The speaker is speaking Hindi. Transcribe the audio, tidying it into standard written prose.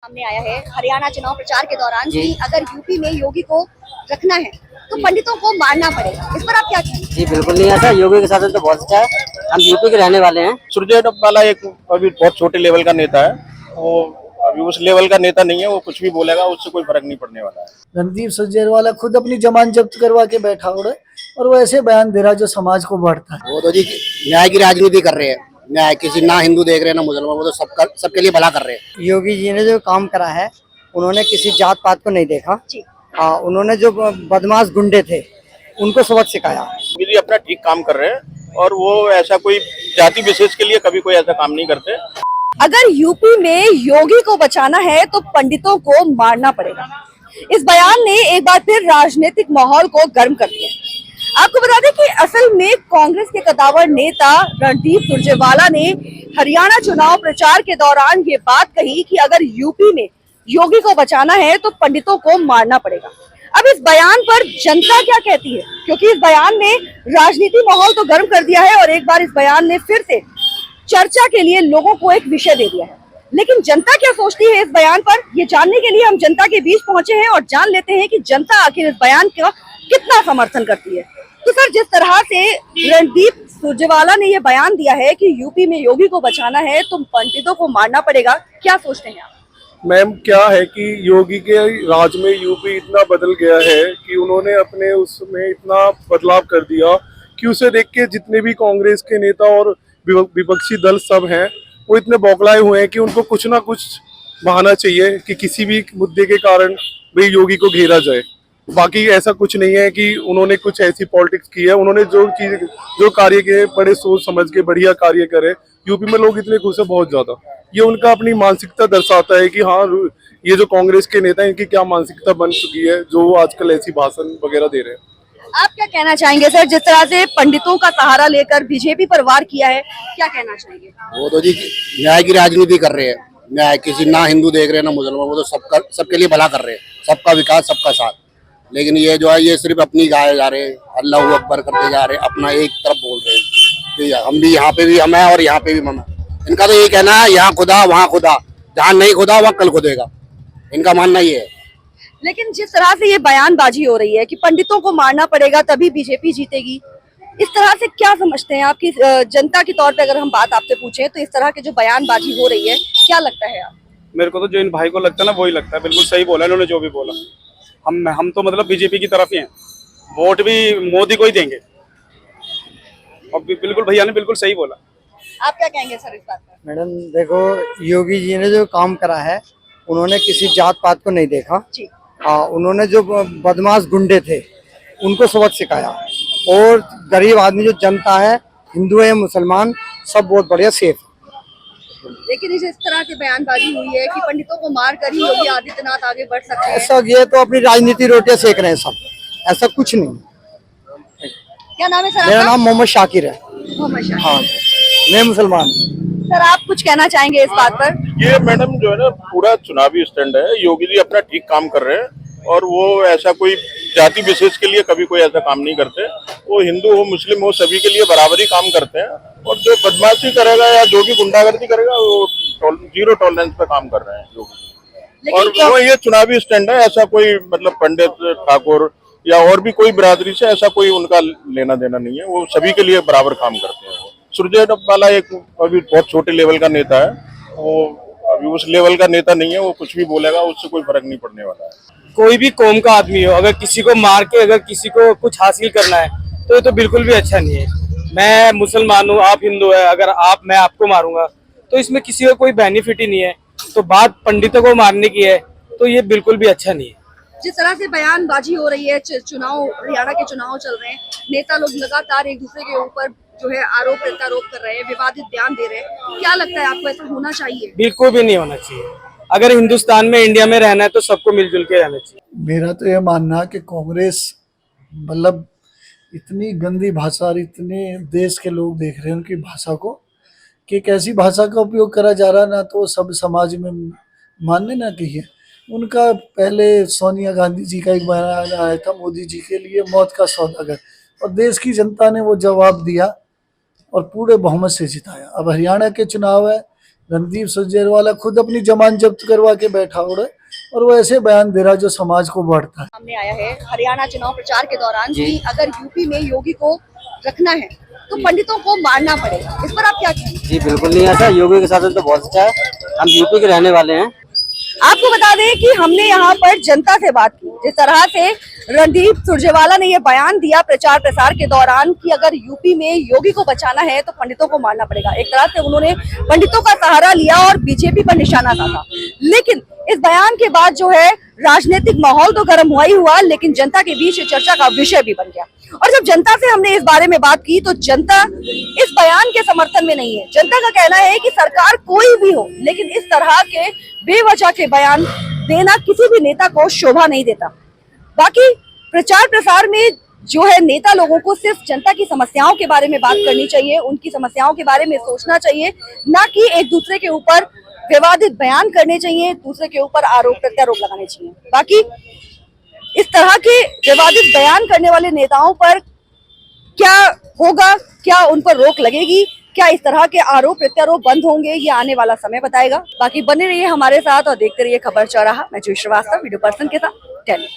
सामने आया है हरियाणा चुनाव प्रचार के दौरान कि अगर यूपी में योगी को रखना है तो पंडितों को मारना पड़ेगा। इस पर आप क्या कहेंगे? जी बिल्कुल नहीं, ऐसा योगी के शासन तो बहुत अच्छा है। हम यूपी के रहने वाले हैं। सुरजेवाला डब्बाला एक अभी बहुत छोटे लेवल का नेता है, वो अभी उस लेवल का नेता नहीं है। वो कुछ भी बोलेगा उससे कोई फर्क नहीं पड़ने वाला है। रणदीप सुरजेवाला खुद अपनी जमानत जब्त करवा के बैठा हो रहा है और वो ऐसे बयान दे रहा है जो समाज को बांटता है। वो तो जी न्याय की राजनीति कर रहे हैं। न्याय किसी ना हिंदू देख रहे हैं ना मुसलमान, वो तो सबके लिए भला कर रहे हैं। योगी जी ने जो काम करा है उन्होंने किसी जात पात को नहीं देखा। उन्होंने जो बदमाश गुंडे थे उनको सबक सिखाया। योगी जी अपना ठीक काम कर रहे हैं और वो ऐसा कोई जाति विशेष के लिए कभी कोई ऐसा काम नहीं करते। अगर यूपी में योगी को बचाना है तो पंडितों को मारना पड़ेगा। इस बयान ने एक बार फिर राजनीतिक माहौल को गर्म कर दिया। आपको बता दें कि असल में कांग्रेस के कद्दावर नेता रणदीप सुरजेवाला ने हरियाणा चुनाव प्रचार के दौरान ये बात कही कि अगर यूपी में योगी को बचाना है तो पंडितों को मारना पड़ेगा। अब इस बयान पर जनता क्या कहती है, क्योंकि इस बयान ने राजनीति माहौल तो गर्म कर दिया है और एक बार इस बयान ने फिर से चर्चा के लिए लोगों को एक विषय दे दिया है। लेकिन जनता क्या सोचती है इस बयान पर, ये जानने के लिए हम जनता के बीच पहुंचे हैं और जान लेते हैं कि जनता आखिर इस बयान का कितना समर्थन करती है। तो सर, जिस तरह से रणदीप सुरजेवाला ने ये बयान दिया है कि यूपी में योगी को बचाना है तो पंडितों को मारना पड़ेगा, क्या सोचते हैं आप? मैम, क्या है कि योगी के राज में यूपी इतना बदल गया है कि उन्होंने अपने उसमें इतना बदलाव कर दिया कि उसे देख के जितने भी कांग्रेस के नेता और विपक्षी दल सब हैं वो इतने बौखलाए हुए हैं कि उनको कुछ ना कुछ बहाना चाहिए कि किसी भी मुद्दे के कारण भाई योगी को घेरा जाए। बाकी ऐसा कुछ नहीं है कि उन्होंने कुछ ऐसी पॉलिटिक्स की है। उन्होंने जो कार्य किए बड़े सोच समझ के बढ़िया कार्य करे। यूपी में लोग इतने खुश है बहुत ज्यादा। ये उनका अपनी मानसिकता दर्शाता है कि हाँ, ये जो कांग्रेस के नेता हैं इनकी क्या मानसिकता बन चुकी है जो आजकल ऐसी भाषण वगैरह दे रहे हैं। आप क्या कहना चाहेंगे सर, जिस तरह से पंडितों का सहारा लेकर बीजेपी पर वार किया है, क्या कहना चाहेंगे? वो तो जी न्याय की राजनीति कर रहे हैं। न्याय किसी ना हिंदू देख रहे हैं ना मुसलमान, वो तो सबके लिए भला कर रहे हैं। सबका विकास सबका साथ। लेकिन ये जो है ये सिर्फ अपनी गाए जा रहे हैं, अल्लाह अकबर करते जा रहे हैं, अपना एक तरफ बोल रहे हैं। हम भी यहाँ पे भी हम हैं और यहाँ पे भी हम हैं। इनका तो यही कहना है यहाँ खुदा वहाँ खुदा, जहाँ नहीं खुदा वहाँ कल खुदेगा। इनका मानना ये है। लेकिन जिस तरह से ये बयानबाजी हो रही है कि पंडितों को मारना पड़ेगा तभी बीजेपी जीतेगी, इस तरह से क्या समझते हैं आपकी जनता के तौर पे अगर हम बात आपसे पूछें तो इस तरह के जो बयानबाजी हो रही है, क्या लगता है आप? मेरे को तो जो इन भाई को लगता है ना वही लगता है। बिल्कुल सही बोला इन्होंने जो भी बोला। हम तो मतलब बीजेपी की तरफ ही हैं। वोट भी मोदी को ही देंगे। और बिल्कुल भैया ने बिल्कुल सही बोला। आप क्या कहेंगे सर इस बात पर? मैडम देखो, योगी जी ने जो काम करा है उन्होंने किसी जात पात को नहीं देखा। उन्होंने जो बदमाश गुंडे थे उनको सबक सिखाया और गरीब आदमी जो जनता है, हिंदू है मुसलमान, सब बहुत बढ़िया सेफ। लेकिन इस तरह की बयानबाजी हुई है कि पंडितों को मार कर ही योगी आदित्यनाथ आगे बढ़ सकते हैं। ऐसा ये तो अपनी राजनीति रोटियां सेक रहे हैं सब, ऐसा कुछ नहीं। क्या नाम है सर मेरा आपका? नाम मोहम्मद शाकिर है। मोहम्मद शाकिर। हाँ, मैं मुसलमान। सर, आप कुछ कहना चाहेंगे इस बात पर? ये मैडम जो है ना पूरा चुनावी स्टैंड है। योगी जी अपना ठीक काम कर रहे हैं और वो ऐसा कोई जाति विशेष के लिए कभी कोई ऐसा काम नहीं करते। वो हिंदू हो मुस्लिम हो सभी के लिए बराबरी काम करते हैं। और जो बदमाशी करेगा या जो भी गुंडागर्दी करेगा वो जीरो टॉलरेंस पे काम कर रहे हैं योगी। और वो ये चुनावी स्टैंड है। ऐसा कोई मतलब पंडित ठाकुर या और भी कोई बिरादरी से ऐसा कोई उनका लेना देना नहीं है। वो सभी के लिए बराबर काम करते हैं। सुरजेवाला एक अभी बहुत छोटे लेवल का नेता है। वो अभी उस लेवल का नेता नहीं है। वो कुछ भी बोलेगा उससे कोई फर्क नहीं पड़ने वाला है। कोई भी कौम का आदमी हो, अगर किसी को मार के अगर किसी को कुछ हासिल करना है तो ये तो बिल्कुल भी अच्छा नहीं है। मैं मुसलमान हूँ, आप हिंदू है, अगर मैं आपको मारूंगा तो इसमें किसी को कोई बेनिफिट ही नहीं है। तो बात पंडितों को मारने की है तो ये बिल्कुल भी अच्छा नहीं है। जिस तरह से बयानबाजी हो रही है, चुनाव हरियाणा के चुनाव चल रहे हैं, नेता लोग लगातार एक दूसरे के ऊपर जो है आरोप प्रत्यारोप कर रहे हैं, विवादित बयान दे रहे हैं, क्या लगता है आपको ऐसा होना चाहिए? बिल्कुल भी नहीं होना चाहिए। अगर हिंदुस्तान में इंडिया में रहना है तो सबको मिलजुल के रहना चाहिए। मेरा तो यह मानना है कि कांग्रेस मतलब इतनी गंदी भाषा और इतने देश के लोग देख रहे हैं उनकी भाषा को कि एक ऐसी भाषा का उपयोग करा जा रहा ना तो सब समाज में मानने ना की है। उनका पहले सोनिया गांधी जी का एक बयान आया था, मोदी जी के लिए मौत का सौदागर, और देश की जनता ने वो जवाब दिया और पूरे बहुमत से जिताया। अब हरियाणा के चुनाव है, रणदीप सुरजेवाला खुद अपनी जमानत जब्त करवा के बैठा हुआ है और वो ऐसे बयान दे रहा है जो समाज को बढ़ता है। सामने आया है हरियाणा चुनाव प्रचार के दौरान कि अगर यूपी में योगी को रखना है तो पंडितों को मारना पड़ेगा, इस पर आप क्या कहेंगे? जी बिल्कुल नहीं ऐसा, योगी के शासन तो बहुत अच्छा है, हम यूपी के रहने वाले हैं। आपको बता दें कि हमने यहाँ पर जनता से बात की, जिस तरह से रणदीप सुरजेवाला ने ये बयान दिया प्रचार प्रसार के दौरान कि अगर यूपी में योगी को बचाना है तो पंडितों को मारना पड़ेगा। एक तरह से उन्होंने पंडितों का सहारा लिया और बीजेपी पर निशाना साधा। लेकिन इस बयान के बाद जो है राजनीतिक माहौल तो गर्म हुआ ही हुआ, लेकिन जनता के बीच चर्चा का विषय भी बन गया। और जब जनता से हमने इस बारे में बात की तो जनता इस बयान के समर्थन में नहीं है। जनता का कहना है कि सरकार कोई भी हो, लेकिन इस तरह के बेवजह के बयान देना किसी भी नेता को शोभा नहीं देता। बाकी प्रचार प्रसार में जो है नेता लोगों को सिर्फ जनता की समस्याओं के बारे में बात करनी चाहिए, उनकी समस्याओं के बारे में सोचना चाहिए, ना कि एक दूसरे के ऊपर विवादित बयान करने चाहिए, दूसरे के ऊपर आरोप प्रत्यारोप लगाने चाहिए। बाकी इस तरह के विवादित बयान करने वाले नेताओं पर क्या होगा, क्या उन पर रोक लगेगी, क्या इस तरह के आरोप प्रत्यारोप बंद होंगे, ये आने वाला समय बताएगा। बाकी बने रहिए हमारे साथ और देखते रहिए खबर चौराहा। मैं जूही श्रीवास्तव, वीडियो पर्सन के साथ, टेली।